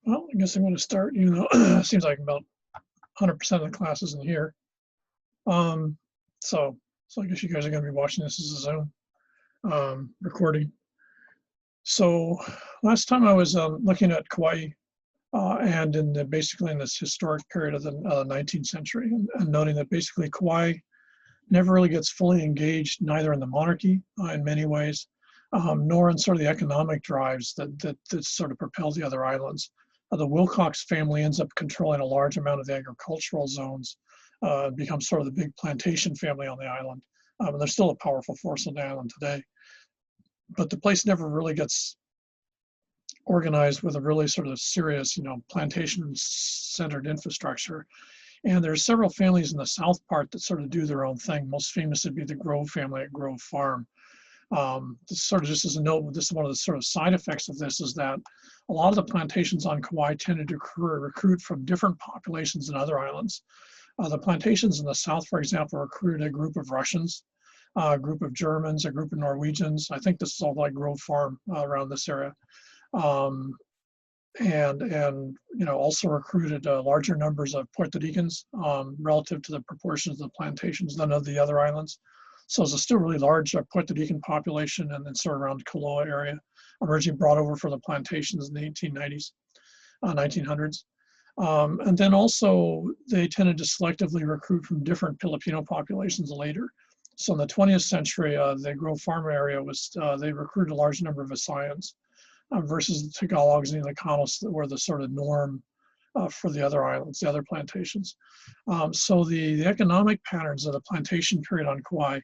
Well, I guess I'm going to start, even though it seems like about 100% of the classes in here. Um, so I guess you guys are going to be watching this as a Zoom recording. So last time I was looking at Kauai and basically in this historic period of the 19th century, and noting that basically Kauai never really gets fully engaged, neither in the monarchy in many ways, nor in sort of the economic drives that sort of propel the other islands. The Wilcox family ends up controlling a large amount of the agricultural zones, becomes sort of the big plantation family on the island. And they're still a powerful force on the island today. But the place never really gets organized with a really sort of serious, plantation-centered infrastructure. And there's several families in the south part that sort of do their own thing. Most famous would be the Grove family at Grove Farm. This sort of just as a note, this is one of the sort of side effects of this is that a lot of the plantations on Kauai tended to recruit from different populations in other islands. The plantations in the south, for example, recruited a group of Russians, a group of Germans, a group of Norwegians. I think this is all like Grove Farm around this area. And also recruited larger numbers of Puerto Ricans relative to the proportions of the plantations than of the other islands. So it's a still really large Puerto Rican population, and then sort of around Koloa area, emerging brought over for the plantations in the 1890s, 1900s. And then also they tended to selectively recruit from different Filipino populations later. So in the 20th century, the Grove Farm area they recruited a large number of Visayans versus the Tagalogs and the Ilocanos that were the sort of norm for the other islands, the other plantations. So the economic patterns of the plantation period on Kauai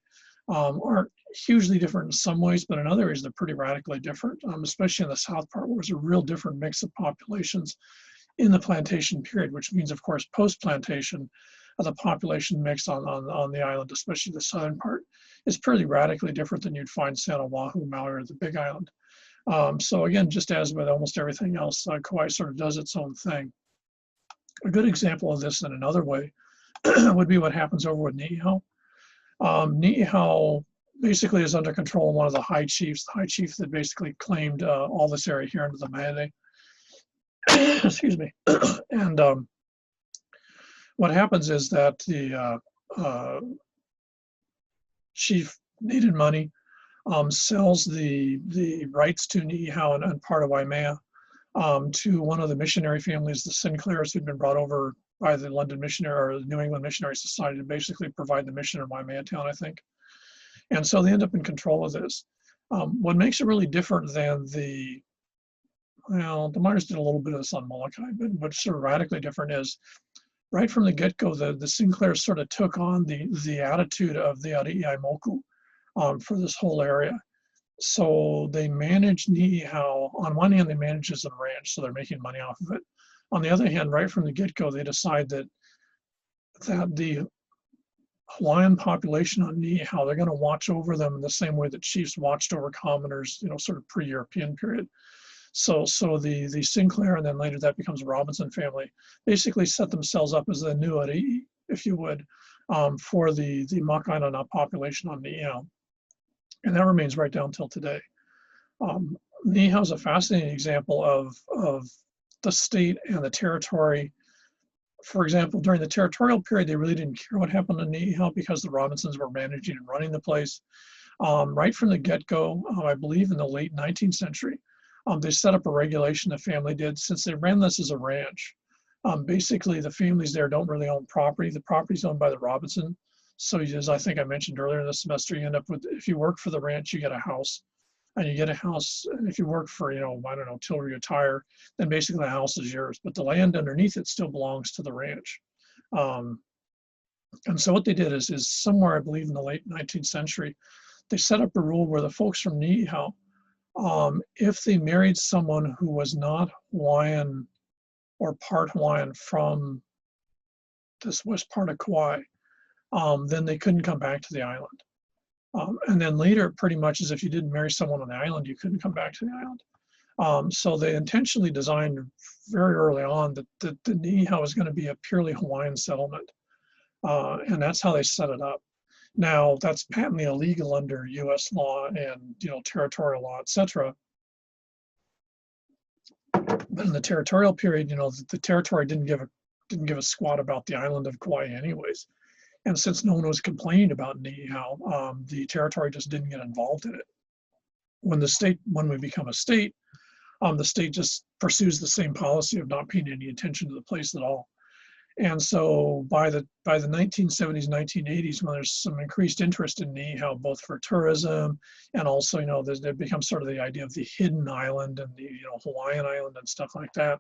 aren't hugely different in some ways, but in other ways they're pretty radically different, especially in the south part where there's a real different mix of populations in the plantation period, which means, of course, post-plantation, the population mix on the island, especially the southern part, is pretty radically different than you'd find San Oahu, Maui, or the Big Island. So again, just as with almost everything else, Kauai sort of does its own thing. A good example of this in another way would be what happens over with Ni'ihau. Ni'ihau basically is under control of one of the high chiefs, the high chief that basically claimed all this area here under the Maede. Excuse me. And what happens is that the chief needed money, sells the rights to Ni'ihau and part of Waimea to one of the missionary families, the Sinclairs, who'd been brought over by the London Missionary or the New England Missionary Society to basically provide the mission in Waimea town, I think. And so they end up in control of this. What makes it really different than the Myers did a little bit of this on Molokai, but what's sort of radically different is right from the get-go, the Sinclairs sort of took on the attitude of the Ari'i Moku for this whole area. So they manage Ni'ihau. On one hand, they manage as a ranch, so they're making money off of it. On the other hand, right from the get-go, they decide that the Hawaiian population on Ni'ihau, they're going to watch over them in the same way that chiefs watched over commoners, sort of pre-European period. So the Sinclair, and then later that becomes the Robinson family, basically set themselves up as the new Ari'i, if you would, for the Maka'aina population on Ni'ihau. And that remains right down till today. Ni'ihau is a fascinating example of the state and the territory. For example, during the territorial period, they really didn't care what happened in Ni'ihau because the Robinsons were managing and running the place. Right from the get-go, I believe in the late 19th century, they set up a regulation the family did since they ran this as a ranch. Basically, the families there don't really own property. The property is owned by the Robinson. So as I think I mentioned earlier in the semester, you end up with, if you work for the ranch, you get a house. And you get a house, and if you work for, I don't know, till you retire, then basically the house is yours. But the land underneath it still belongs to the ranch. And so what they did is somewhere, I believe in the late 19th century, they set up a rule where the folks from Ni'ihau, if they married someone who was not Hawaiian or part Hawaiian from this west part of Kauai, then they couldn't come back to the island. And then later, pretty much as if you didn't marry someone on the island, you couldn't come back to the island. So they intentionally designed very early on that the Ni'ihau was going to be a purely Hawaiian settlement. And that's how they set it up. Now, that's patently illegal under US law and territorial law, et cetera. But in the territorial period, the territory didn't give a squat about the island of Kauai anyways. And since no one was complaining about Ni'ihau, the territory just didn't get involved in it. When we become a state, the state just pursues the same policy of not paying any attention to the place at all. And so by the 1970s, 1980s, when there's some increased interest in Ni'ihau, both for tourism and also, there becomes sort of the idea of the hidden island and the, Hawaiian island and stuff like that.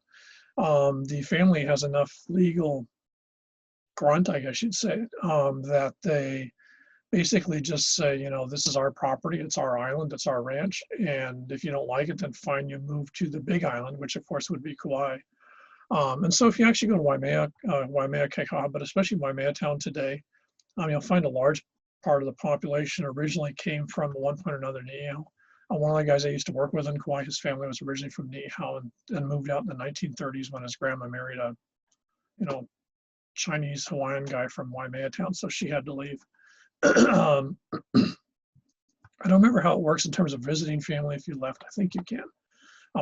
The family has enough legal grunt, I guess you'd say, that they basically just say, this is our property, it's our island, it's our ranch, and if you don't like it, then fine, you move to the big island, which of course would be Kauai. And so if you actually go to Waimea, Keikaha, but especially Waimea town today, you'll find a large part of the population originally came from, at one point or another, Ni'ihau. One of the guys I used to work with in Kauai, his family was originally from Ni'ihau and moved out in the 1930s when his grandma married a, Chinese Hawaiian guy from Waimea town, so she had to leave. I don't remember how it works in terms of visiting family if you left. I think you can.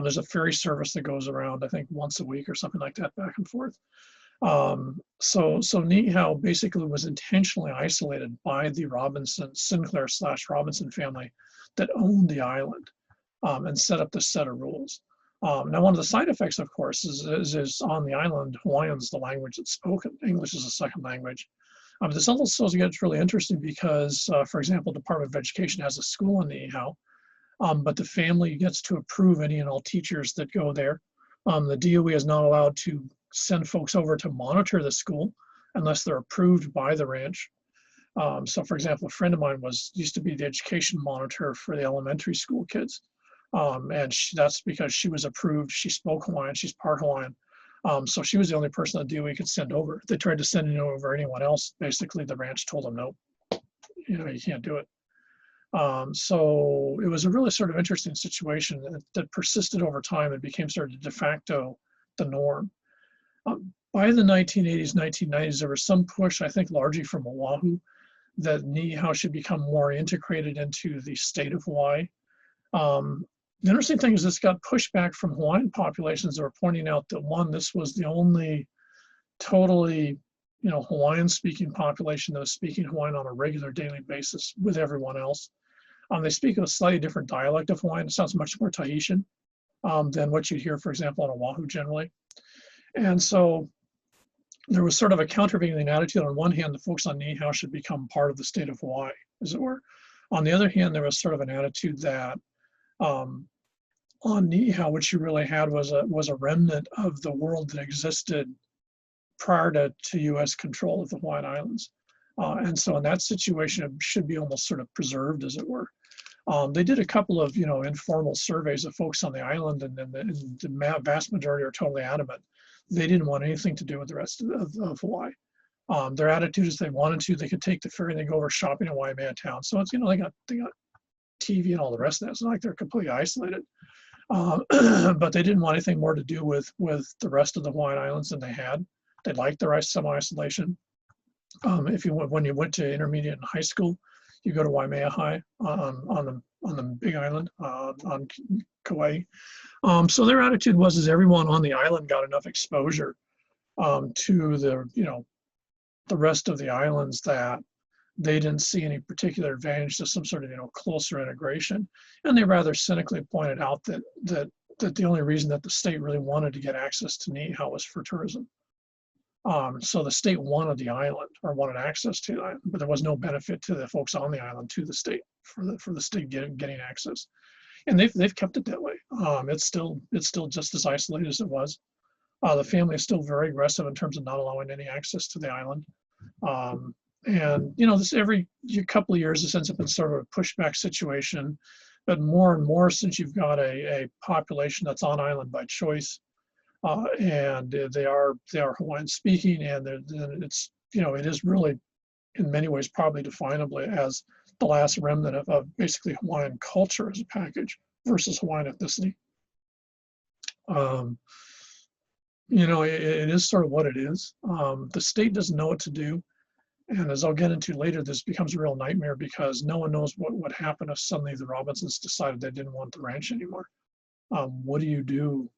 There's a ferry service that goes around, I think, once a week or something like that, back and forth. So Ni'ihau basically was intentionally isolated by the Sinclair/Robinson family that owned the island, and set up this set of rules. Now, one of the side effects, of course, is on the island, Hawaiian's the language that's spoken. English is a second language. This also gets really interesting because, for example, Department of Education has a school in Ni'ihau, but the family gets to approve any and all teachers that go there. The DOE is not allowed to send folks over to monitor the school unless they're approved by the ranch. So, for example, a friend of mine used to be the education monitor for the elementary school kids. And that's because she was approved. She spoke Hawaiian. She's part Hawaiian. So she was the only person the DOE could send over. If they tried to send over anyone else, basically the ranch told them, nope, you can't do it. So it was a really sort of interesting situation that persisted over time and became sort of de facto the norm. By the 1980s, 1990s, there was some push, I think largely from Oahu, that Ni'ihau should become more integrated into the state of Hawaii. The interesting thing is this got pushback from Hawaiian populations that were pointing out that, one, this was the only totally, Hawaiian-speaking population that was speaking Hawaiian on a regular daily basis with everyone else. They speak a slightly different dialect of Hawaiian. It sounds much more Tahitian than what you'd hear, for example, on Oahu generally. And so there was sort of a countervailing attitude. On one hand, the folks on Ni'ihau should become part of the state of Hawaii, as it were. On the other hand, there was sort of an attitude that on Ni'ihau, what you really had was a remnant of the world that existed prior to U.S. control of the Hawaiian Islands. And so in that situation, it should be almost sort of preserved, as it were. They did a couple of, informal surveys of folks on the island, and the vast majority are totally adamant. They didn't want anything to do with the rest of Hawaii. Their attitude is they wanted to, they could take the ferry and they go over shopping in Waimea town. So it's, they got TV and all the rest of that. It's not like they're completely isolated. But they didn't want anything more to do with the rest of the Hawaiian Islands than they had. They liked their some-isolation. When you went to intermediate and high school, you go to Waimea High on the Big Island on Kauai. So their attitude is everyone on the island got enough exposure to the rest of the islands that they didn't see any particular advantage to some sort of closer integration, and they rather cynically pointed out that the only reason that the state really wanted to get access to Ni'ihau was for tourism. So the state wanted the island, or wanted access to the island, but there was no benefit to the folks on the island to the state for the state getting access, and they've kept it that way. It's still just as isolated as it was. The family is still very aggressive in terms of not allowing any access to the island. And this every couple of years, this ends up in sort of a pushback situation, but more and more since you've got a population that's on island by choice. And they are Hawaiian speaking, and it's it is really in many ways probably definably as the last remnant of basically Hawaiian culture as a package versus Hawaiian ethnicity. It is sort of what it is. The state doesn't know what to do, and as I'll get into later, this becomes a real nightmare because no one knows what would happen if suddenly the Robinsons decided they didn't want the ranch anymore. What do you do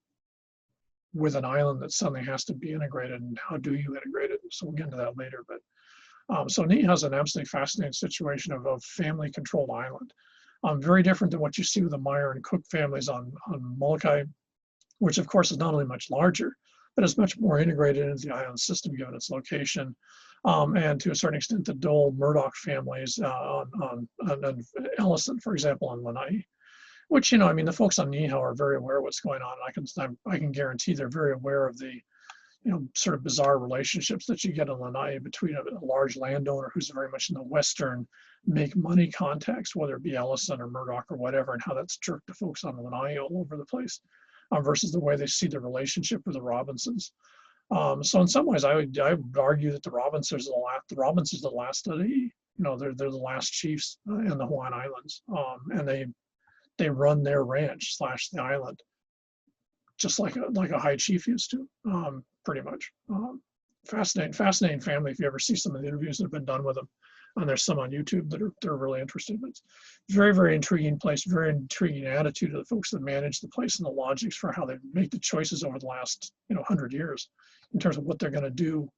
with an island that suddenly has to be integrated, and how do you integrate it? So we'll get into that later. But so Niihau has an absolutely fascinating situation of family-controlled island. Very different than what you see with the Meyer and Cook families on Molokai, which of course is not only much larger, but it's much more integrated into the island system given its location. And to a certain extent, the Dole Murdoch families on Ellison, for example, on Lanai, which, you know, I mean, the folks on Niihau are very aware of what's going on. I can guarantee they're very aware of the, you know, sort of bizarre relationships that you get in Lanai between a large landowner who's very much in the Western make money context, whether it be Ellison or Murdoch or whatever, and how that's jerked the folks on Lanai all over the place, versus the way they see the relationship with the Robinsons. So in some ways, I would argue that the Robinsons are the last of the, you know, they're the last chiefs in the Hawaiian Islands, and they run their ranch / the island just like a high chief used to, pretty much. Fascinating family. If you ever see some of the interviews that have been done with them, and there's some on YouTube that are really interesting. But it's very, very intriguing place, very intriguing attitude of the folks that manage the place and the logics for how they make the choices over the last, you know, 100 years in terms of what they're going to do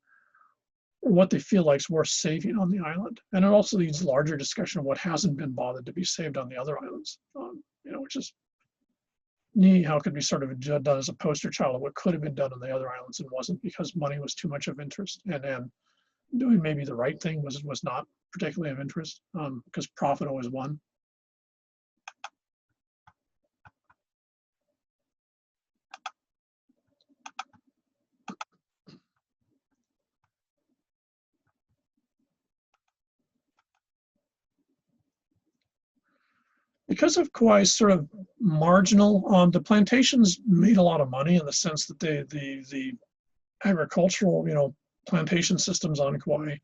or what they feel like is worth saving on the island. And it also leads larger discussion of what hasn't been bothered to be saved on the other islands, you know, which is Niihau could be sort of done as a poster child of what could have been done on the other islands and wasn't, because money was too much of interest, and doing maybe the right thing was not particularly of interest, because profit always won. Because of Kauai's sort of marginal, the plantations made a lot of money in the sense that the agricultural, you know, plantation systems on Kauai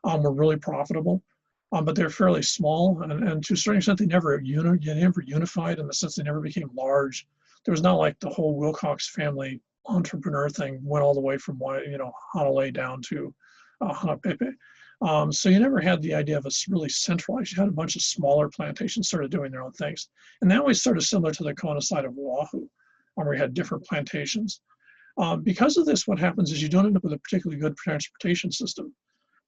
were really profitable, but they're fairly small, and to a certain extent they never unified in the sense they never became large. There was not like the whole Wilcox family entrepreneur thing went all the way from, you know, Hanalei down to Hanapepe. So you never had the idea of a really centralized. You had a bunch of smaller plantations sort of doing their own things, and that was sort of similar to the Kona side of Oahu, where we had different plantations. Because of this, what happens is you don't end up with a particularly good transportation system.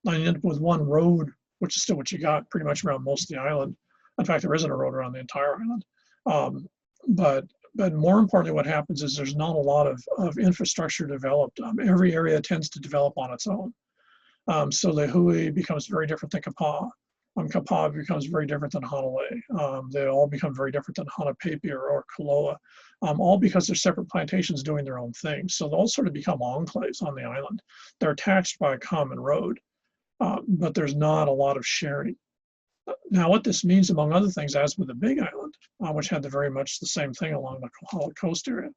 Now you end up with one road, which is still what you got pretty much around most of the island. In fact, there isn't a road around the entire island. But more importantly, what happens is there's not a lot of infrastructure developed. Every area tends to develop on its own. So Lehui becomes very different than Kapaa. Kapaa becomes very different than Hanalei. They all become very different than Hanapepe or Koloa, all because they're separate plantations doing their own thing. So they all sort of become enclaves on the island. They're attached by a common road, but there's not a lot of sharing. Now, what this means, among other things, as with the Big Island, which had very much the same thing along the Kohala coast area,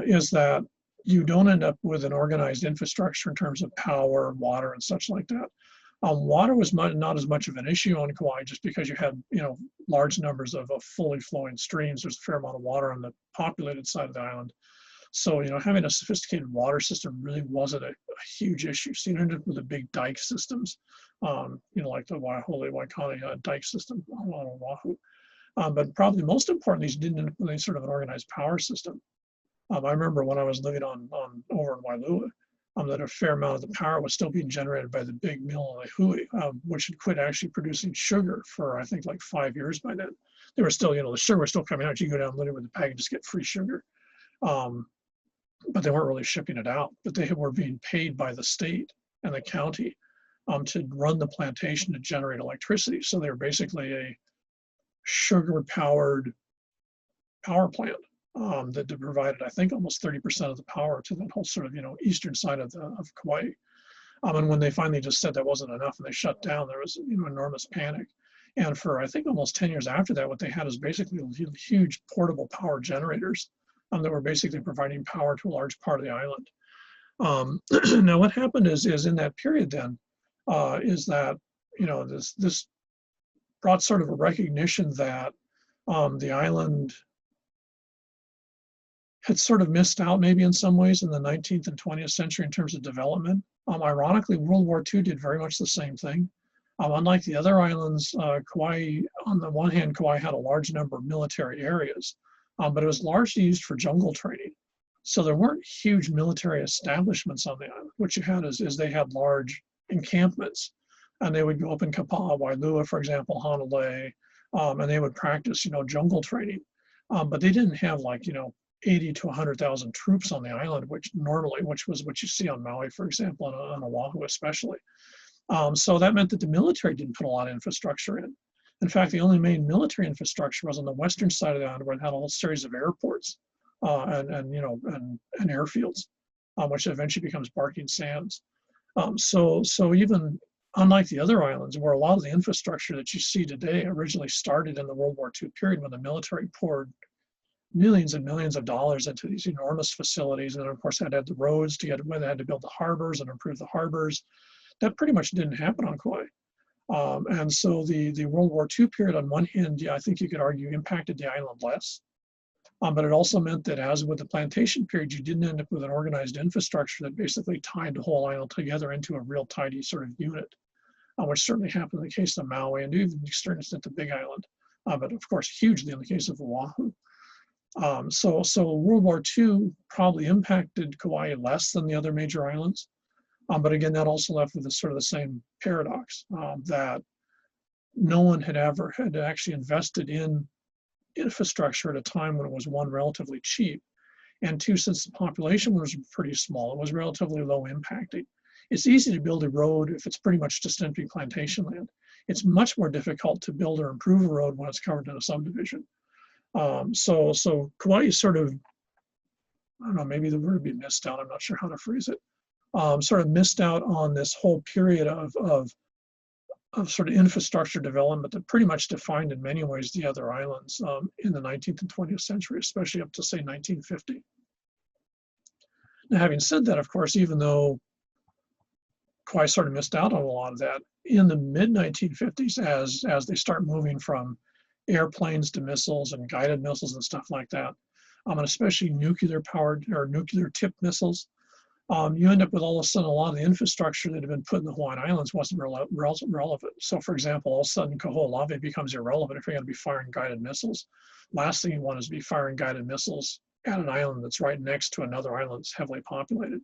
is that you don't end up with an organized infrastructure in terms of power, water, and such like that. Water was not as much of an issue on Kauai, just because you had, you know, large numbers of fully flowing streams. There's a fair amount of water on the populated side of the island. So, you know, having a sophisticated water system really wasn't a huge issue. So you ended up with the big dike systems, you know, like the Waiahole Waikani dike system on Oahu. But probably most importantly, you didn't end up with any sort of an organized power system. I remember when I was living over in Wailua, that a fair amount of the power was still being generated by the big mill in Lehui, which had quit actually producing sugar for, I think, like 5 years by then. They were still, you know, the sugar was still coming out. You go down literally with the bag and just get free sugar. But they weren't really shipping it out. But they were being paid by the state and the county to run the plantation to generate electricity. So they were basically a sugar-powered power plant. That provided, I think, almost 30% of the power to that whole sort of, you know, eastern side of Kauai. And when they finally just said that wasn't enough and they shut down, there was, you know, enormous panic. And for, I think, almost 10 years after that, what they had is basically huge portable power generators that were basically providing power to a large part of the island. Now, what happened is in that period then, is that, you know, this brought sort of a recognition that the island had sort of missed out maybe in some ways in the 19th and 20th century in terms of development. Ironically, World War II did very much the same thing. Unlike the other islands, Kauai, on the one hand, Kauai had a large number of military areas, but it was largely used for jungle training. So there weren't huge military establishments on the island. What you had is they had large encampments, and they would go up in Kapaa, Wailua, for example, Honolulu, and they would practice, jungle training. But they didn't have 80 to 100,000 troops on the island, which was what you see on Maui, for example, and on Oahu especially. So that meant that the military didn't put a lot of infrastructure in. In fact, the only main military infrastructure was on the western side of the island, where it had a whole series of airports and airfields, which eventually becomes Barking Sands. So even unlike the other islands, where a lot of the infrastructure that you see today originally started in the World War II period, when the military poured millions and millions of dollars into these enormous facilities, and then of course they had the roads to get when they had to build the harbors and improve the harbors. That pretty much didn't happen on Kauai. And so the World War II period, on one hand, I think you could argue impacted the island less. But it also meant that, as with the plantation period, you didn't end up with an organized infrastructure that basically tied the whole island together into a real tidy sort of unit, which certainly happened in the case of Maui and even to a certain extent the Big Island, but of course hugely in the case of Oahu. So World War II probably impacted Kauai less than the other major islands. But again, that also left with sort of the same paradox that no one had actually invested in infrastructure at a time when it was, one, relatively cheap, and two, since the population was pretty small, it was relatively low impacting. It's easy to build a road if it's pretty much just empty plantation land. It's much more difficult to build or improve a road when it's covered in a subdivision. So Kauai is sort of, I don't know, maybe the word would be missed out, I'm not sure how to phrase it. Sort of missed out on this whole period of sort of infrastructure development that pretty much defined in many ways the other islands in the 19th and 20th century, especially up to say 1950. Now, having said that, of course, even though Kauai sort of missed out on a lot of that, in the mid-1950s, as they start moving from airplanes to missiles and guided missiles and stuff like that, and especially nuclear-powered or nuclear-tipped missiles, you end up with all of a sudden a lot of the infrastructure that had been put in the Hawaiian Islands wasn't relevant. So for example, all of a sudden Kaho'olawe becomes irrelevant if you're going to be firing guided missiles. Last thing you want is to be firing guided missiles at an island that's right next to another island that's heavily populated.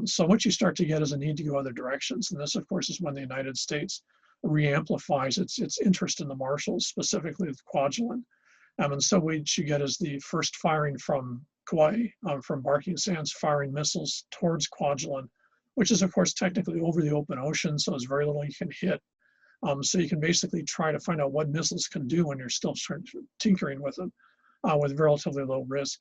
So what you start to get is a need to go other directions. And this, of course, is when the United States re-amplifies its interest in the Marshalls, specifically with Kwajalein. And so what you get is the first firing from Kauai, from Barking Sands, firing missiles towards Kwajalein, which is, of course, technically over the open ocean, so there's very little you can hit. So you can basically try to find out what missiles can do when you're still tinkering with them with relatively low risk.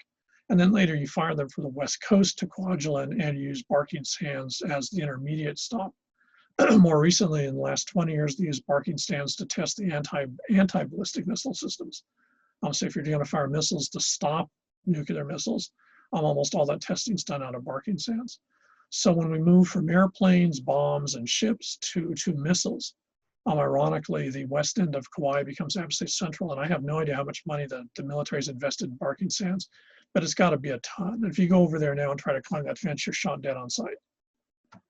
And then later you fire them from the west coast to Kwajalein and use Barking Sands as the intermediate stop. More recently, in the last 20 years, they use Barking Sands to test the anti-ballistic missile systems. So if you're going to fire missiles to stop nuclear missiles, almost all that testing is done out of Barking Sands. So when we move from airplanes, bombs, and ships to missiles, ironically, the west end of Kauai becomes absolutely central, and I have no idea how much money the military's invested in Barking Sands, but it's got to be a ton. If you go over there now and try to climb that fence, you're shot dead on sight.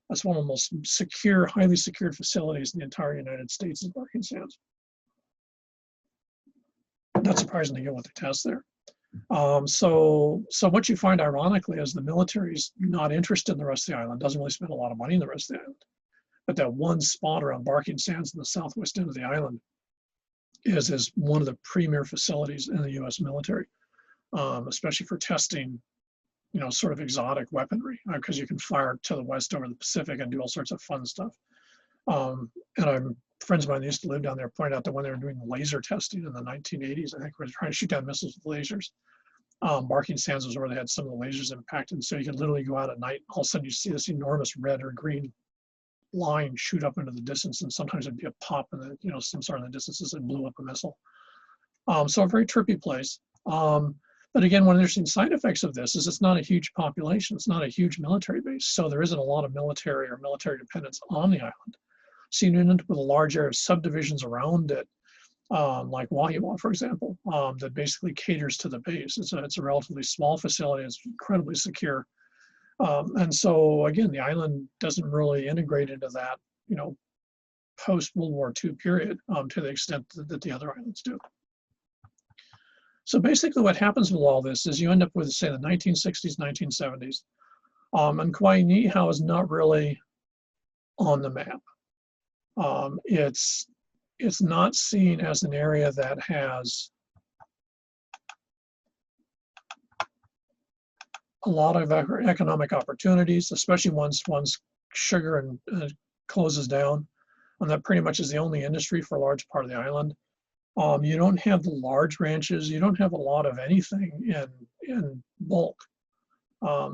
That's one of the most secure, highly secured facilities in the entire United States is Barking Sands. Not surprising to get what they test there. So what you find, ironically, is the military's not interested in the rest of the island, doesn't really spend a lot of money in the rest of the island. But that one spot around Barking Sands in the southwest end of the island is one of the premier facilities in the U.S. military, especially for testing, sort of exotic weaponry, because you can fire to the west over the Pacific and do all sorts of fun stuff. And friends of mine that used to live down there pointed out that when they were doing laser testing in the 1980s, I think we were trying to shoot down missiles with lasers. Barking Sands was where they had some of the lasers impacted. So you could literally go out at night, all of a sudden you see this enormous red or green line shoot up into the distance, and sometimes it'd be a pop in the, some sort of the distances that blew up a missile. So a very trippy place. But again, one of the interesting side effects of this is it's not a huge population. It's not a huge military base. So there isn't a lot of military or military dependence on the island. So you end up with a large area of subdivisions around it, like Wahiawa, for example, that basically caters to the base. It's a relatively small facility. It's incredibly secure. And so, again, the island doesn't really integrate into that, post-World War II period to the extent that the other islands do. So basically what happens with all this is you end up with, say, the 1960s, 1970s. And Kaua'i-Ni'ihau is not really on the map. It's not seen as an area that has a lot of economic opportunities, especially once sugar and closes down. And that pretty much is the only industry for a large part of the island. You don't have the large ranches. You don't have a lot of anything in bulk.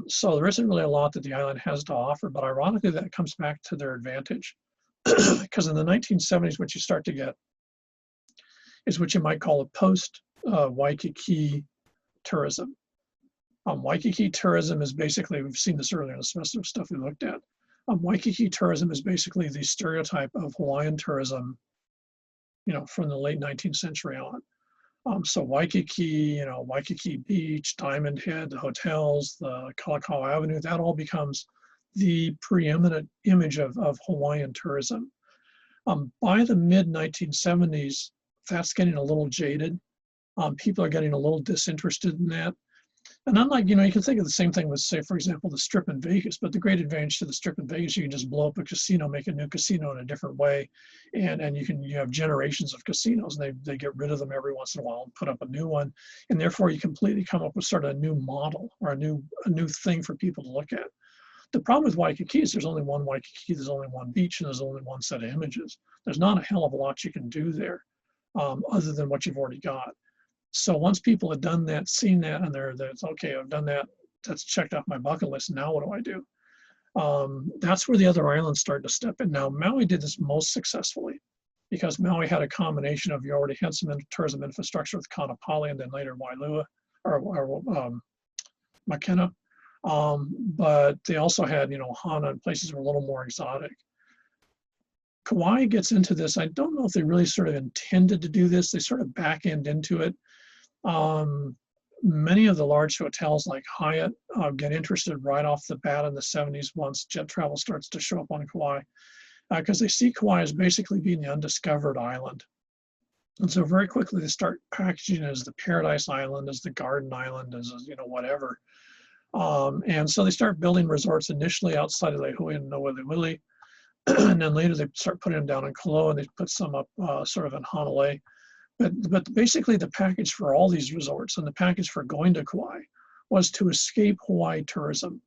So there isn't really a lot that the island has to offer, but ironically that comes back to their advantage. Because in the 1970s, what you start to get is what you might call a post-Waikiki tourism. Waikiki tourism is basically, we've seen this earlier in the semester of stuff we looked at. Waikiki tourism is basically the stereotype of Hawaiian tourism, from the late 19th century on. So Waikiki, Waikiki Beach, Diamond Head, the hotels, the Kalakaua Avenue, that all becomes the preeminent image of Hawaiian tourism. By the mid-1970s, that's getting a little jaded. People are getting a little disinterested in that. And unlike, you can think of the same thing with, say, for example, the Strip in Vegas, but the great advantage to the Strip in Vegas, you can just blow up a casino, make a new casino in a different way. And you have generations of casinos, and they get rid of them every once in a while and put up a new one. And therefore you completely come up with sort of a new model or a new thing for people to look at. The problem with Waikiki is there's only one Waikiki, there's only one beach, and there's only one set of images. There's not a hell of a lot you can do there other than what you've already got. So once people have done that, seen that, and they're okay, I've done that, that's checked off my bucket list, now what do I do? That's where the other islands start to step in. Now, Maui did this most successfully because Maui had a combination of, you already had some tourism infrastructure with Kaanapali and then later Wailua, or Makena. But they also had, Hana and places were a little more exotic. Kauai gets into this. I don't know if they really sort of intended to do this. They sort of back end into it. Many of the large hotels like Hyatt get interested right off the bat in the 70s once jet travel starts to show up on Kauai, because they see Kauai as basically being the undiscovered island. And so very quickly they start packaging it as the Paradise Island, as the Garden Island, as whatever. And so they start building resorts initially outside of Lehue and Nowiliwili, and then later they start putting them down in Koloa, and they put some up sort of in Honolulu. But basically the package for all these resorts and the package for going to Kauai was to escape Hawaii tourism.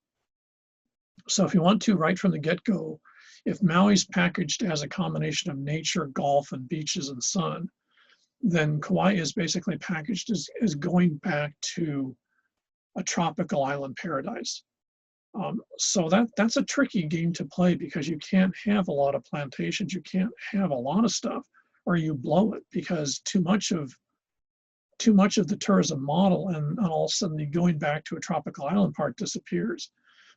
So if you want to, right from the get-go, if Maui's packaged as a combination of nature, golf, and beaches and sun, then Kauai is basically packaged as going back to a tropical island paradise. So that's a tricky game to play because you can't have a lot of plantations, you can't have a lot of stuff, or you blow it because too much of the tourism model, and all of a sudden the going back to a tropical island part disappears.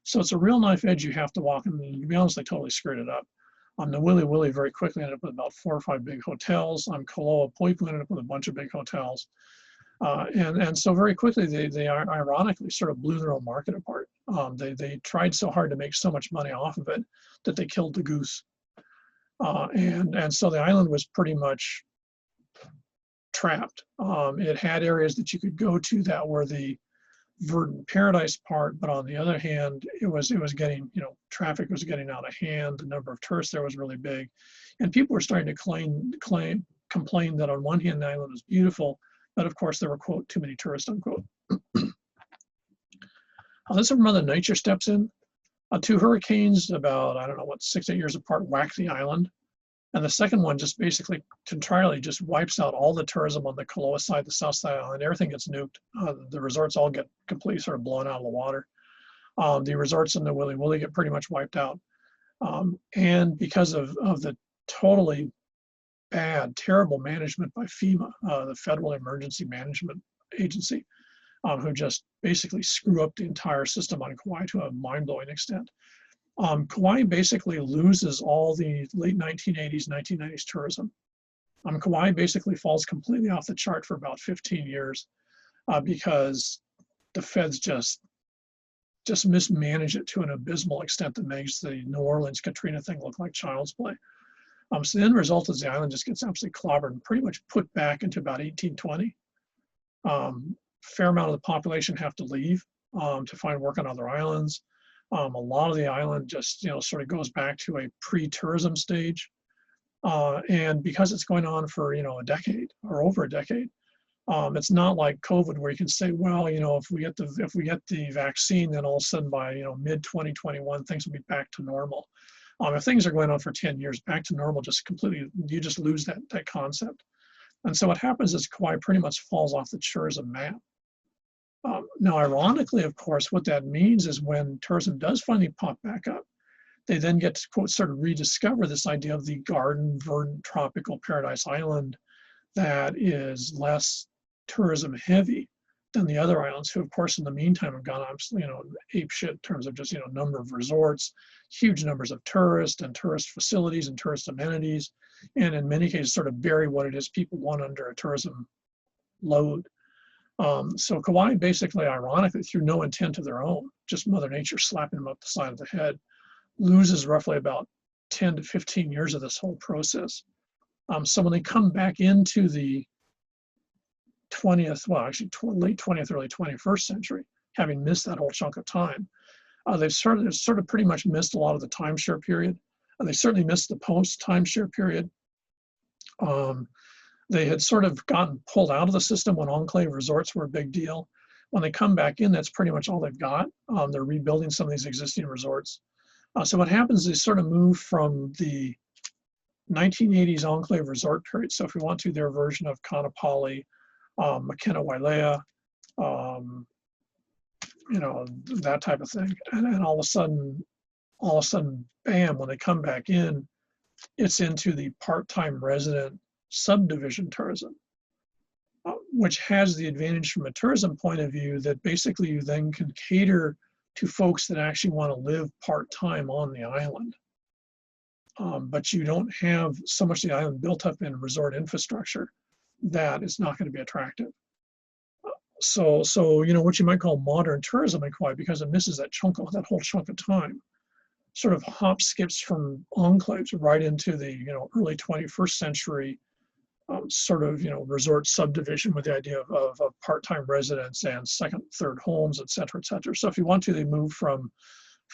So it's a real knife edge you have to walk, and to be honest, they totally screwed it up. On the Wili very quickly ended up with about 4 or 5 big hotels. On Koloa, Poipu ended up with a bunch of big hotels. And so very quickly, they ironically sort of blew their own market apart. They tried so hard to make so much money off of it that they killed the goose. And so the island was pretty much trapped. It had areas that you could go to that were the verdant paradise part, but on the other hand, it was getting, traffic was getting out of hand. The number of tourists there was really big, and people were starting to complain that on one hand the island was beautiful, but of course there were, quote, too many tourists, unquote. This is where Mother Nature steps in. 2 hurricanes about, 6-8 years apart, whacked the island. And the second one just basically entirely just wipes out all the tourism on the Koloa side, the south side of the island. Everything gets nuked. The resorts all get completely sort of blown out of the water. The resorts in the Wili get pretty much wiped out. And because of the totally bad, terrible management by FEMA, the Federal Emergency Management Agency, who just basically screw up the entire system on Kauai to a mind-blowing extent. Kauai basically loses all the late 1980s, 1990s tourism. Kauai basically falls completely off the chart for about 15 years because the feds just mismanage it to an abysmal extent that makes the New Orleans Katrina thing look like child's play. So the end result is the island just gets absolutely clobbered and pretty much put back into about 1820. Fair amount of the population have to leave to find work on other islands. A lot of the island just, sort of goes back to a pre-tourism stage. And because it's going on for, a decade or over a decade, it's not like COVID where you can say, well, if we get the vaccine, then all of a sudden by, mid 2021, things will be back to normal. If things are going on for 10 years, back to normal just completely, you just lose that concept. And so what happens is Kauai pretty much falls off the tourism map. Now, ironically, of course, what that means is when tourism does finally pop back up, they then get to, quote, sort of rediscover this idea of the garden, verdant, tropical paradise island that is less tourism heavy than the other islands, who, of course, in the meantime have gone ape shit in terms of just, number of resorts, huge numbers of tourists and tourist facilities and tourist amenities, and in many cases sort of bury what it is people want under a tourism load. So Kauai basically, ironically, through no intent of their own, just Mother Nature slapping them up the side of the head, loses roughly about 10 to 15 years of this whole process. So when they come back into the 20th, well, actually late 20th, early 21st century, having missed that whole chunk of time, they've sort of pretty much missed a lot of the timeshare period. They certainly missed the post-timeshare period. They had sort of gotten pulled out of the system when enclave resorts were a big deal. When they come back in, that's pretty much all they've got. They're rebuilding some of these existing resorts. So what happens is sort of move from the 1980s enclave resort period. So if we want to, their version of Kaanapali, Makena Wailea, that type of thing. And all of a sudden, bam, when they come back in, it's into the part-time resident subdivision tourism, which has the advantage from a tourism point of view that basically you then can cater to folks that actually want to live part-time on the island. But you don't have so much of the island built up in resort infrastructure that it's not going to be attractive. So what you might call modern tourism in Kauai, because it misses that whole chunk of time, sort of hop skips from enclaves right into the early 21st century resort subdivision with the idea of part-time residents and second, third homes, et cetera, et cetera. So if you want to, they move from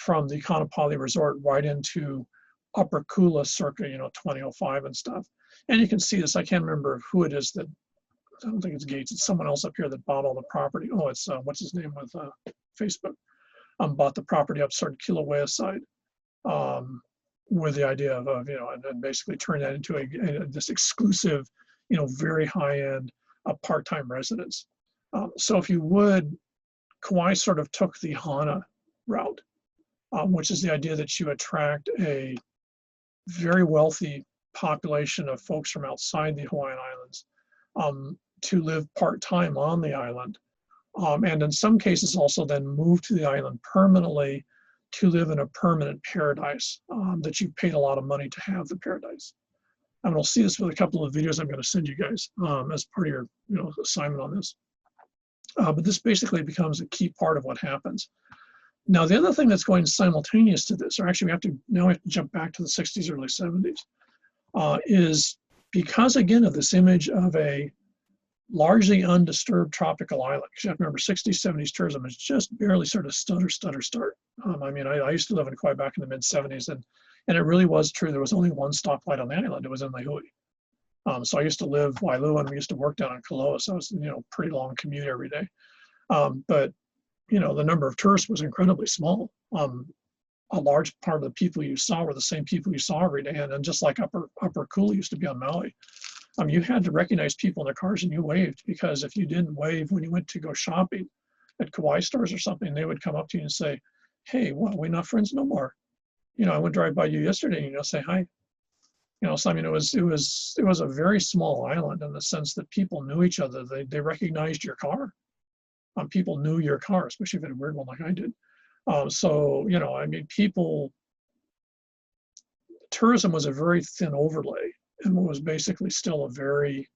the Kaanapali resort right into Upper Kula circa 2005 and stuff. And you can see this. I can't remember who it is that, I don't think it's Gates, it's someone else up here that bought all the property. Oh, it's what's his name with Facebook, bought the property up sort of Kilauea side, with the idea of and basically turn that into this exclusive, very high-end part-time residence. So if you would, Kauai sort of took the Hana route, which is the idea that you attract a very wealthy population of folks from outside the Hawaiian Islands to live part-time on the island, and in some cases also then move to the island permanently to live in a permanent paradise that you paid a lot of money to have the paradise. And we'll see this with a couple of videos I'm going to send you guys as part of your assignment on this. But this basically becomes a key part of what happens. Now, the other thing that's going simultaneous to this, or actually we have to jump back to the 60s, early 70s, is because, again, of this image of a largely undisturbed tropical island. Because you have to remember, 60s, 70s tourism is just barely sort of start. I used to live in Kauai back in the mid-70s, and it really was true. There was only one stoplight on the island. It was in Laihui. So I used to live Wailu, and we used to work down in Kaloa, so it was pretty long commute every day. But the number of tourists was incredibly small. A large part of the people you saw were the same people you saw every day, and just like Upper Kula used to be on Maui. You had to recognize people in their cars and you waved, because if you didn't wave when you went to go shopping at Kauai stores or something, they would come up to you and say, hey, what, we're not friends no more? I went drive by you yesterday and say hi. So it was a very small island in the sense that people knew each other. They recognized your car. People knew your car, especially if you had a weird one like I did. Tourism was a very thin overlay, and what was basically still a very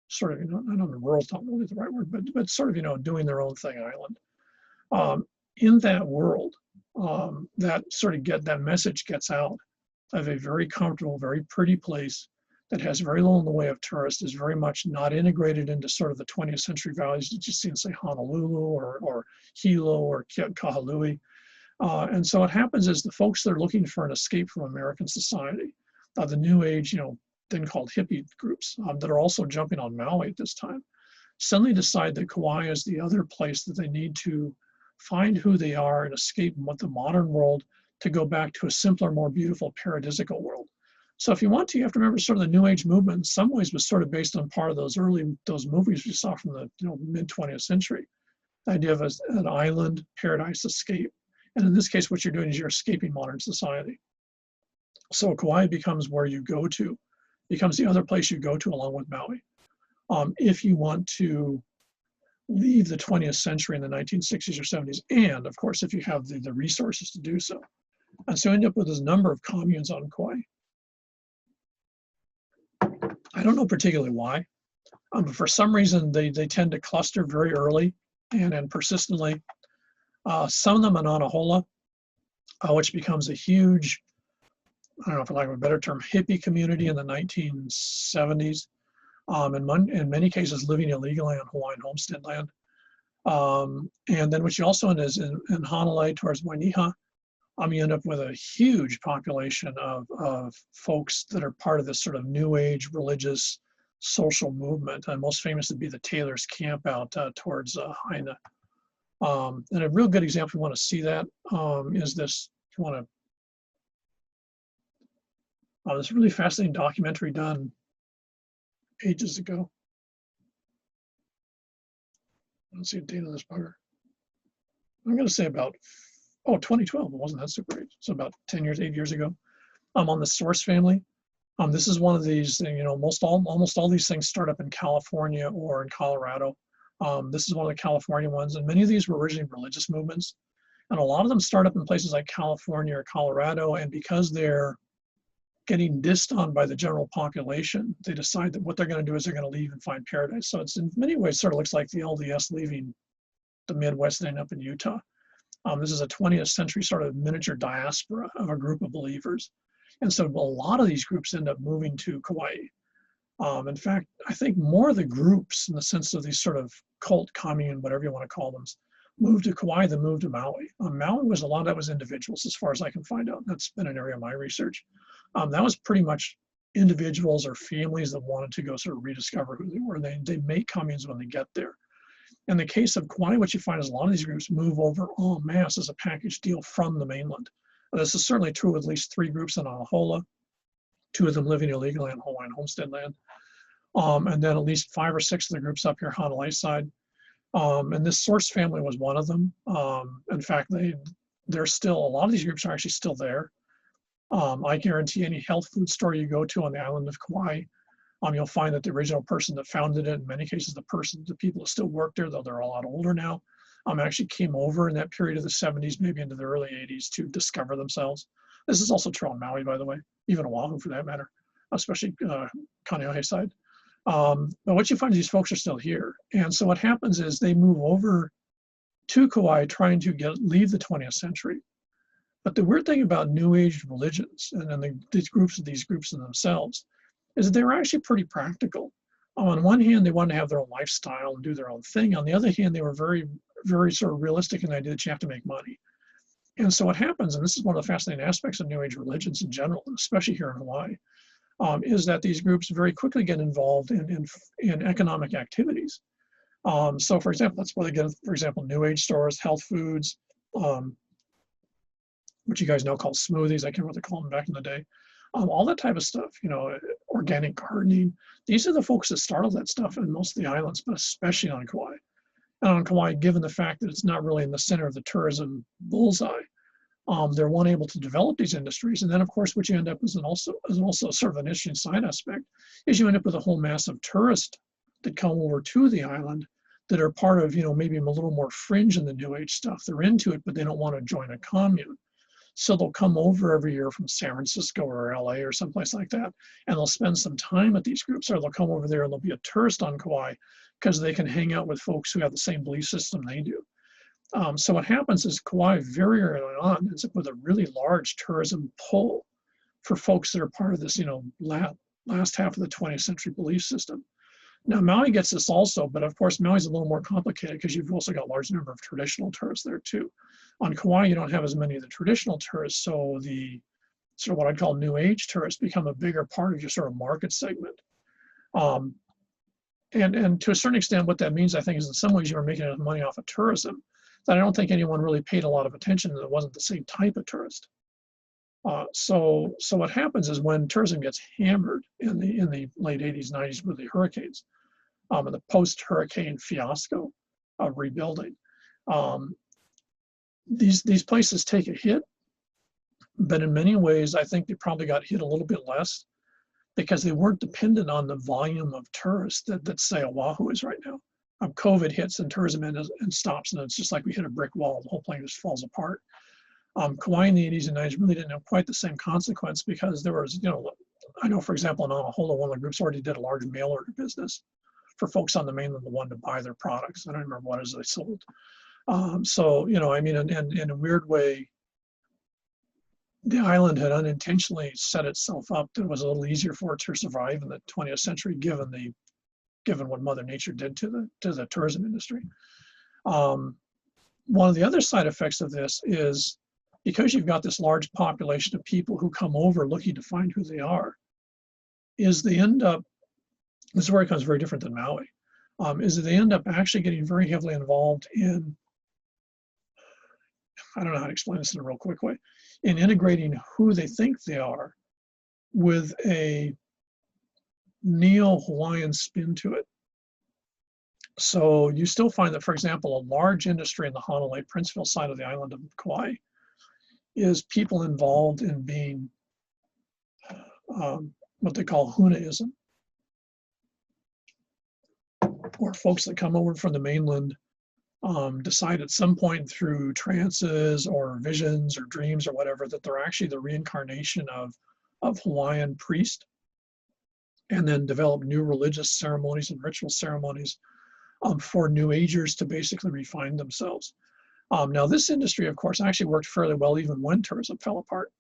sort of, I don't know, rural's not really the right word, but sort of, doing their own thing island. In that world, that message gets out of a very comfortable, very pretty place that has very little in the way of tourists, is very much not integrated into sort of the 20th century values that you see in, say, Honolulu or Hilo or Kahului. And so what happens is the folks that are looking for an escape from American society, the new age, then called hippie groups that are also jumping on Maui at this time, suddenly decide that Kauai is the other place that they need to find who they are and escape the modern world to go back to a simpler, more beautiful, paradisical world. So if you want to, you have to remember sort of the New Age movement in some ways was sort of based on part of those movies we saw from the mid 20th century. The idea of an island paradise escape. And in this case, what you're doing is you're escaping modern society. So Kauai becomes where you go to, becomes the other place you go to along with Maui. If you want to leave the 20th century in the 1960s or 70s, and of course, if you have the resources to do so. And so you end up with this number of communes on Kauai. I don't know particularly why, but for some reason, they tend to cluster very early and persistently. Some of them on Anahola, which becomes a huge, I don't know, for lack of a better term, hippie community in the 1970s. In many cases, living illegally on Hawaiian homestead land. And then what you also end is in Honolulu towards Wai'niha, you end up with a huge population of folks that are part of this sort of new age religious social movement. And most famous would be the Taylor's Camp out towards Haina. And a real good example, if you want to see that, is this, if you want to, this really fascinating documentary done ages ago. Let's see the date of this bugger. I'm going to say about 2012. It wasn't that super age. So about 10 years, 8 years ago. On the Source family. This is one of these, almost all these things start up in California or in Colorado. This is one of the California ones, and many of these were originally religious movements, and a lot of them start up in places like California or Colorado, and because they're getting dissed on by the general population, they decide that what they're going to do is they're going to leave and find paradise. So it's in many ways sort of looks like the LDS leaving the Midwest and ending up in Utah. This is a 20th century sort of miniature diaspora of a group of believers. And so a lot of these groups end up moving to Kauai. In fact, I think more of the groups in the sense of these sort of cult, commune, whatever you want to call them, moved to Kauai than moved to Maui. Maui was a lot of that was individuals as far as I can find out. That's been an area of my research. That was pretty much individuals or families that wanted to go sort of rediscover who they were. They make communes when they get there. In the case of Kauai, what you find is a lot of these groups move over en masse as a package deal from the mainland. This is certainly true with at least 3 groups in Anahola, 2 of them living illegally on Hawaiian homestead land. And then at least 5 or 6 of the groups up here Honolulu side. And this Source family was one of them. In fact, they're still, a lot of these groups are actually still there. I guarantee any health food store you go to on the island of Kauai, you'll find that the original person that founded it, in many cases, the people that still work there, though they're a lot older now, actually came over in that period of the 70s, maybe into the early 80s to discover themselves. This is also true on Maui, by the way, even Oahu for that matter, especially Kaneohe side. But what you find is these folks are still here. And so what happens is they move over to Kauai trying to leave the 20th century. But the weird thing about New Age religions and then these groups in themselves is that they were actually pretty practical. On one hand, they wanted to have their own lifestyle and do their own thing. On the other hand, they were very, very sort of realistic in the idea that you have to make money. And so what happens, and this is one of the fascinating aspects of New Age religions in general, especially here in Hawaii, is that these groups very quickly get involved in economic activities. So for example, that's where they get, for example, New Age stores, health foods, which you guys know called smoothies. I can't remember what they called them back in the day. All that type of stuff, organic gardening. These are the folks that start all that stuff in most of the islands, but especially on Kauai. And on Kauai, given the fact that it's not really in the center of the tourism bullseye, they're one able to develop these industries. And then, of course, what you end up with is also sort of an interesting side aspect, is you end up with a whole mass of tourists that come over to the island that are part of, maybe a little more fringe in the New Age stuff. They're into it, but they don't want to join a commune. So they'll come over every year from San Francisco or LA or someplace like that, and they'll spend some time at these groups, or they'll come over there and they'll be a tourist on Kauai because they can hang out with folks who have the same belief system they do. So what happens is Kauai very early on ends up with a really large tourism pull for folks that are part of this, last half of the 20th century belief system. Now, Maui gets this also, but of course, Maui's a little more complicated because you've also got a large number of traditional tourists there too. On Kauai, you don't have as many of the traditional tourists, so the sort of what I'd call new age tourists become a bigger part of your sort of market segment. And to a certain extent, what that means, I think, is in some ways you were making enough money off of tourism that I don't think anyone really paid a lot of attention that it wasn't the same type of tourist. So what happens is when tourism gets hammered in the late 80s, 90s with the hurricanes, and the post-hurricane fiasco of rebuilding, these places take a hit, but in many ways, I think they probably got hit a little bit less because they weren't dependent on the volume of tourists that say Oahu is right now. COVID hits and tourism and stops, and it's just like we hit a brick wall. The whole plane just falls apart. Kauai in the 80s and 90s really didn't have quite the same consequence because there was, I know, for example, in Honolulu, one of the groups already did a large mail order business for folks on the mainland that wanted to buy their products. I don't remember what it is they sold. So, I mean, in a weird way, the island had unintentionally set itself up that it was a little easier for it to survive in the 20th century, given what Mother Nature did to the tourism industry. One of the other side effects of this is because you've got this large population of people who come over looking to find who they are, is they end up, this is where it becomes very different than Maui, is that they end up actually getting very heavily involved in, I don't know how to explain this in a real quick way, in integrating who they think they are with a neo-Hawaiian spin to it. So you still find that, for example, a large industry in the Honolulu, Princeville side of the island of Kauai is people involved in being what they call Hunaism, or folks that come over from the mainland decide at some point through trances or visions or dreams or whatever that they're actually the reincarnation of Hawaiian priest, and then develop new religious ceremonies and ritual ceremonies for New Agers to basically refine themselves. Now, this industry, of course, actually worked fairly well even when tourism fell apart.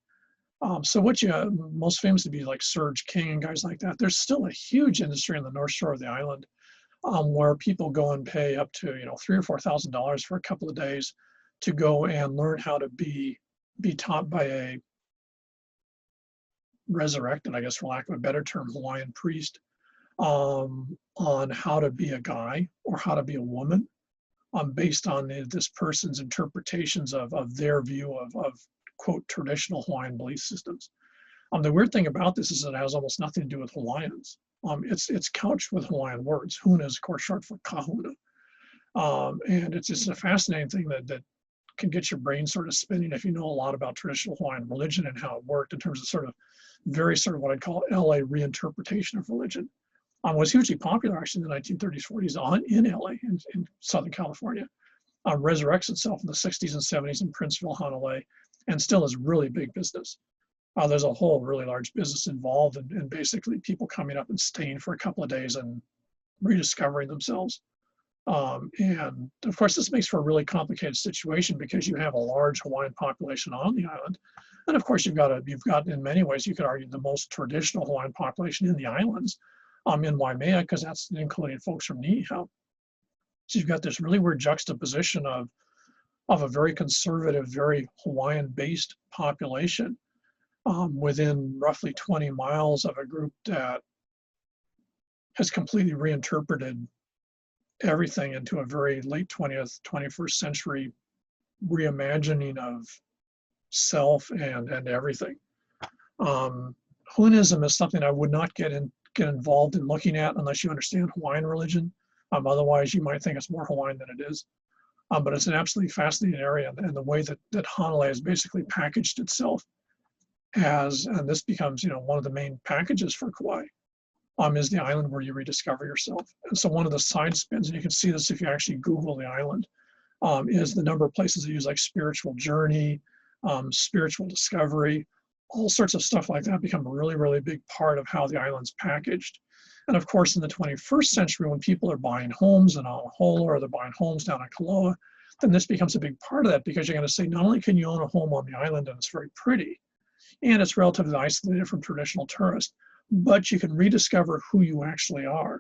So what you most famous to be like Serge King and guys like that, there's still a huge industry on the North Shore of the island where people go and pay up to $3,000 or $4,000 for a couple of days to go and learn how to be taught by a resurrected, I guess for lack of a better term, Hawaiian priest on how to be a guy or how to be a woman based on this person's interpretations of their view of quote traditional Hawaiian belief systems. The weird thing about this is it has almost nothing to do with Hawaiians. It's couched with Hawaiian words. Huna is, of course, short for kahuna. And it's just a fascinating thing that can get your brain sort of spinning if you know a lot about traditional Hawaiian religion and how it worked in terms of sort of what I'd call LA reinterpretation of religion. Was hugely popular actually in the 1930s, 40s in LA, in Southern California. Resurrects itself in the 60s and 70s in Princeville, Honolulu, and still is really big business. There's a whole really large business involved in basically people coming up and staying for a couple of days and rediscovering themselves. And of course, this makes for a really complicated situation because you have a large Hawaiian population on the island. And of course, you've got in many ways, you could argue the most traditional Hawaiian population in the islands in Waimea, because that's including folks from Ni'ihau. So you've got this really weird juxtaposition of a very conservative, very Hawaiian-based population within roughly 20 miles of a group that has completely reinterpreted everything into a very late 20th, 21st century reimagining of self and everything. Hunaism is something I would not get involved in looking at unless you understand Hawaiian religion. Otherwise, you might think it's more Hawaiian than it is. But it's an absolutely fascinating area, and the way that Honolulu has basically packaged itself as, and this becomes one of the main packages for Kauai, is the island where you rediscover yourself. And so one of the side spins, and you can see this if you actually Google the island, is the number of places that use like spiritual journey, spiritual discovery, all sorts of stuff like that become a really, really big part of how the island's packaged. And of course, in the 21st century, when people are buying homes in Honolulu or they're buying homes down in Kaloa, then this becomes a big part of that because you're going to say, not only can you own a home on the island and it's very pretty, and it's relatively isolated from traditional tourists, but you can rediscover who you actually are.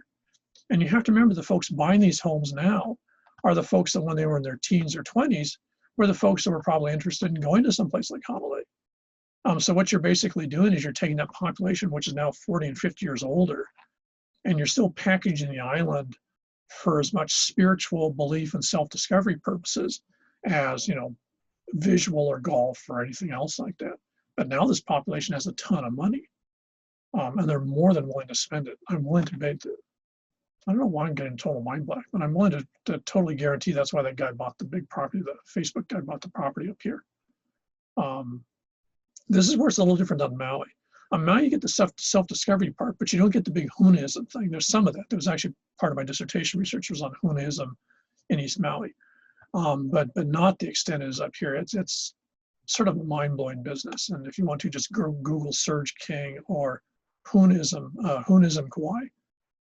And you have to remember the folks buying these homes now are the folks that when they were in their teens or 20s were the folks that were probably interested in going to someplace like Honolulu. So what you're basically doing is you're taking that population, which is now 40 and 50 years older, and you're still packaging the island for as much spiritual belief and self-discovery purposes as, you know, visual or golf or anything else like that. But now this population has a ton of money, and they're more than willing to spend it. I'm willing to bet that, I don't know why I'm getting total mind blank, but I'm willing to totally guarantee that's why that guy bought the big property, the Facebook guy bought the property up here. This is where it's a little different on Maui. On Maui, you get the self-discovery part, but you don't get the big Hunaism thing. There's some of that. There was actually part of my dissertation research was on Hunaism in East Maui, but not the extent it is up here. It's sort of a mind-blowing business. And if you want to just Google Surge King or Hunaism Kauai,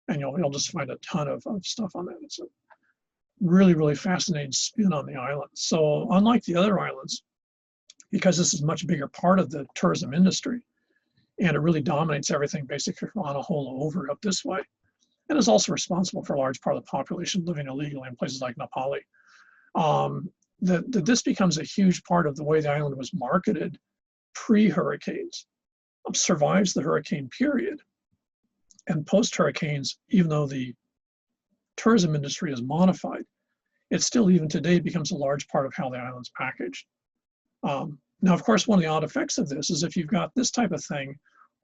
and you'll just find a ton of stuff on that. It's a really, really fascinating spin on the island. So unlike the other islands, because this is a much bigger part of the tourism industry, and it really dominates everything basically from Honolulu over up this way, and is also responsible for a large part of the population living illegally in places like Napali. This becomes a huge part of the way the island was marketed pre-hurricanes, survives the hurricane period, and post-hurricanes, even though the tourism industry is modified, it still even today becomes a large part of how the island's packaged. Now, of course, one of the odd effects of this is if you've got this type of thing,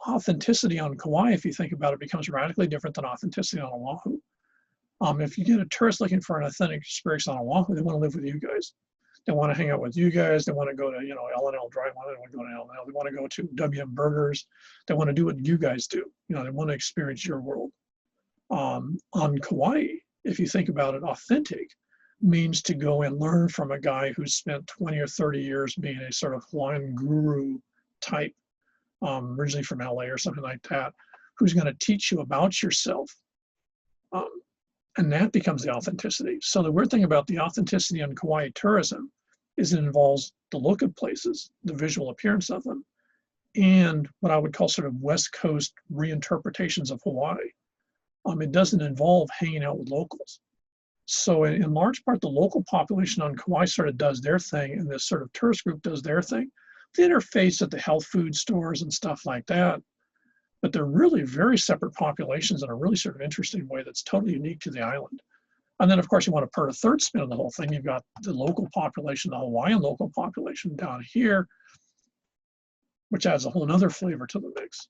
authenticity on Kauai, if you think about it, becomes radically different than authenticity on Oahu. If you get a tourist looking for an authentic experience on Oahu, they want to live with you guys. They want to hang out with you guys. They want to go to, you know, L&L Drive. They want to go to L&L. They want to go to WM Burgers. They want to do what you guys do. You know, they want to experience your world. On Kauai, if you think about it, authentic means to go and learn from a guy who's spent 20 or 30 years being a sort of Hawaiian guru type, originally from LA or something like that, who's going to teach you about yourself. And that becomes the authenticity. So the weird thing about the authenticity on Kauai tourism is it involves the look of places, the visual appearance of them, and what I would call sort of West Coast reinterpretations of Hawaii. It doesn't involve hanging out with locals. So in large part, the local population on Kauai sort of does their thing, and this sort of tourist group does their thing. They interface at the health food stores and stuff like that, but they're really very separate populations in a really sort of interesting way that's totally unique to the island. And then, of course, you want to put a third spin on the whole thing. You've got the local population, the Hawaiian local population down here, which adds a whole nother flavor to the mix.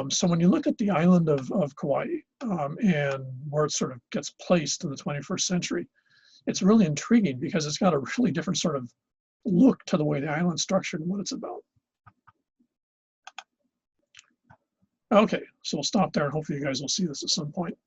So when you look at the island of Kauai and where it sort of gets placed in the 21st century, it's really intriguing because it's got a really different sort of look to the way the island's structured and what it's about. Okay, so we'll stop there and hopefully you guys will see this at some point.